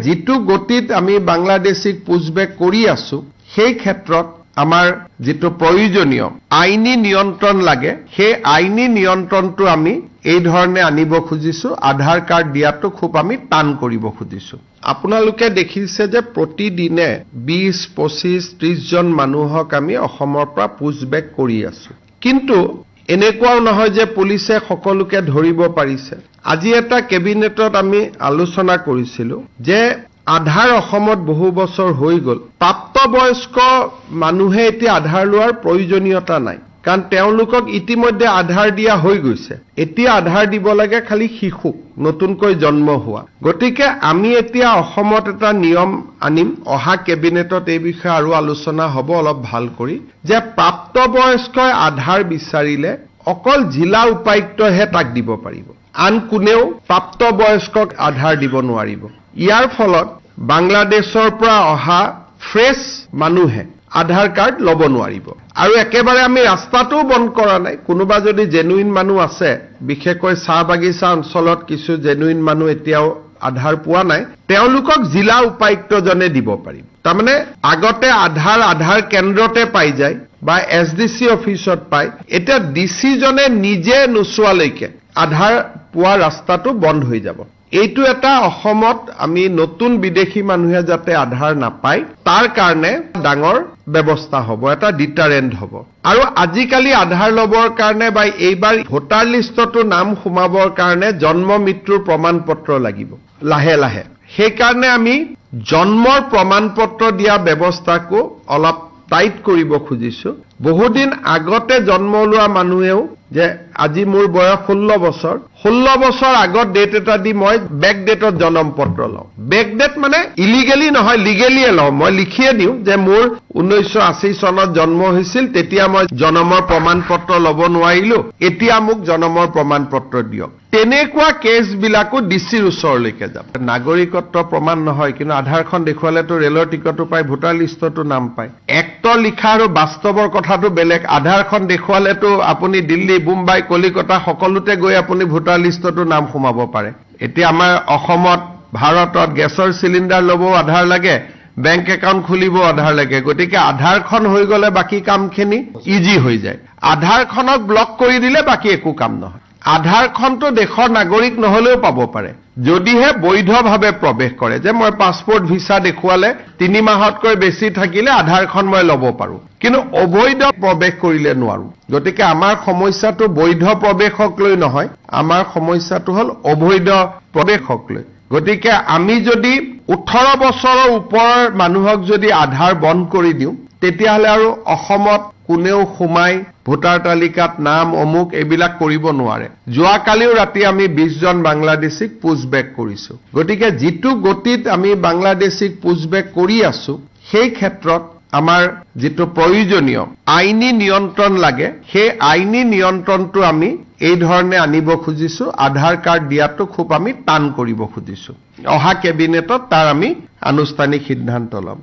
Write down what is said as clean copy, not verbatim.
যেটো গতিত আমি বাংলাদেশিক পুশবেক কৰি আছো সেই ক্ষেত্ৰত আমাৰ যেটো প্ৰয়োজনীয় আইনী নিয়ন্ত্ৰণ লাগে সেই আইনী নিয়ন্ত্ৰণটো আমি এই ধৰণে আনিব খুজিছো আধাৰ কাৰ্ড দিয়াটো খুব আমি টান কৰিব খুজিছো আপোনালোকে দেখিছে যে প্ৰতিদিনে 20 25 30 জন মানুহক আমি অসমৰ পৰা পুশবেক কৰি আছো কিন্তু এনেকুৱাও নহয় যে পুলিচে সকলোকে ধৰিব পাৰিছে আজি এটা কেবিনেটত আমি আলোচনা কৰিছিলো যে আধাৰ অসমত বহু বছৰ হৈ গল প্ৰাপ্তবয়স্ক মানুহে এতিয়া আধাৰ লোৱাৰ প্ৰয়োজনীয়তা নাই কাৰণ তেওঁলোকক ইতিমধ্যে আধাৰ দিয়া হৈ গৈছে এতিয়া আধাৰ দিব লাগে খালি শিশুক নতুনকৈ জন্ম হোৱা গতিকে আমি এতিয়া অসমত এটা নিয়ম আনিম অহা কেবিনেটত এই বিষয়ে আৰু আলোচনা হ'ব অলপ ভাল কৰি যে প্ৰাপ্তবয়স্কই আধাৰ বিচাৰিলে অকল জিলা উপায়ুক্তহে তাক দিব পাৰিব আন কোনেও প্ৰাপ্তবয়স্কক আধাৰ দিব নোৱাৰিব ইয়াৰ ফলত বাংলাদেশৰ পৰা অহা ফ্ৰেছ মানুহে আধাৰ কাৰ্ড ল'ব নোৱাৰিব আৰু একেবাৰে আমি ৰাস্তাটো বন্ধ কৰা নাই কোনোবা যদি জেনুইন মানুহ আছে বিশেষকৈ চাহ বাগিচা অঞ্চলত কিছু জেনুইন মানুহ এতিয়াও আধাৰ পোৱা নাই তেওঁলোকক জিলা উপায়ুক্তজনে দিব পাৰিব তাৰমানে আগতে আধাৰ কেন্দ্ৰতে পাই যায় বা এছডিসি অফিসত পায় এটা ডিসি জনে নিজে নোচোৱালৈকে আধাৰ পোৱা ৰাস্তাটো বন্ধ হৈ যাব এইটো এটা অসমত আমি নতুন বিদেশী মানুহে যাতে আধাৰ নাপায় তাৰ কাৰণে ডাঙৰ ব্যৱস্থা হ'ব এটা ডিটাৰেন্ট হ'ব আৰু আজিকালি আধাৰ লবৰ কাৰণে বা এইবাৰ ভোটাৰ লিষ্টতো নাম সোমাবৰ কাৰণে জন্ম মৃত্যুৰ প্ৰমাণ পত্ৰ লাগিব লাহে লাহে সেই কাৰণে আমি জন্মৰ প্ৰমাণ পত্ৰ দিয়া ব্যৱস্থাকো অলপ টাইট কৰিব খুজিছো বহুদিন আগতে জন্ম লোৱা মানুহেও যে আজি মোৰ বয়স 16 বছৰ আগত ডেট এটা দি মই বেক ডেটত জন্ম পত্ৰ লওঁ বেক ডেট মানে ইলিগেলি নহয় লিগেলিয়ে লওঁ মই লিখিয়ে দিওঁ যে মোৰ 1980 চনত জন্ম হৈছিল তেতিয়া মই জন্মৰ প্ৰমাণ পত্ৰ ল'ব নোৱাৰিলো এতিয়া মোক জন্মৰ প্ৰমাণ পত্ৰ দিয়ক তেনেকুৱা কেছ বিলাকো ডিসিৰ ওচৰলৈকে যাব নাগৰিকত্ব প্ৰমাণ নহয় কিন্তু আধাৰখন দেখুৱালেতো ৰেলৰ টিকটো পায় ভোটাৰ লিষ্টতো নাম পায় এক্টৰ লিখা আৰু বাস্তৱৰ কথাটো বেলেগ আধাৰখন দেখুৱালেতো আপুনি দিল্লী মুম্বাই কলিকতা সকলোতে গৈ আপুনি ভোটাৰ লিষ্টতো নাম সোমাব পাৰে এতিয়া আমাৰ অসমত ভাৰতত গেছৰ সিলিন্ডাৰ ল'ব আধাৰ লাগে বেংক একাউন্ট খুলিব আধাৰ লাগে গতিকে আধাৰখন হৈ গলে বাকি কামখিনি ইজি হৈ যায় আধাৰখনক ব্লক কৰি দিলে বাকি একো কাম নহয় আধাৰখনটো দেশৰ নাগৰিক নহলেও পাব পাৰে যদিহে বৈধভাৱে প্ৰৱেশ কৰে যে মই পাছপোৰ্ট ভিসা দেখুৱালে 3 মাহতকৈ বেছি থাকিলে আধাৰখন মই ল'ব পাৰো কিন্তু অবৈধ প্ৰৱেশ কৰিলে নোৱাৰো গতিকে আমাৰ সমস্যাটো বৈধ প্ৰৱেশক লৈ নহয় আমাৰ সমস্যাটো হল অবৈধ প্ৰৱেশক লৈ গতিকে আমি যদি 18 বছৰৰ ওপৰৰ মানুহক যদি আধাৰ বন্ধ কৰি দিওঁ তেতিয়াহলে আৰু অসমত কোনেও সোমাই ভোটাৰ তালিকাত নাম অমুক এবিলাক কৰিব নোৱাৰে যোৱাকালিও ৰাতি আমি 20 জন বাংলাদেশিক পুশবেক কৰিছো গতিকে যেটো গতিত আমি বাংলাদেশিক পুশবেক কৰি আছো সেই ক্ষেত্ৰত আমাৰ যেটো প্ৰয়োজনীয় আইনী নিয়ন্ত্ৰণ লাগে সেই আইনী নিয়ন্ত্ৰণটো আমি এই ধৰণে আনিব খুজিছো আধাৰ কাৰ্ড দিয়াটো খুব আমি টান কৰিব খুজিছো অহা কেবিনেটত তাৰ আমি আনুষ্ঠানিক সিদ্ধান্ত ল'ম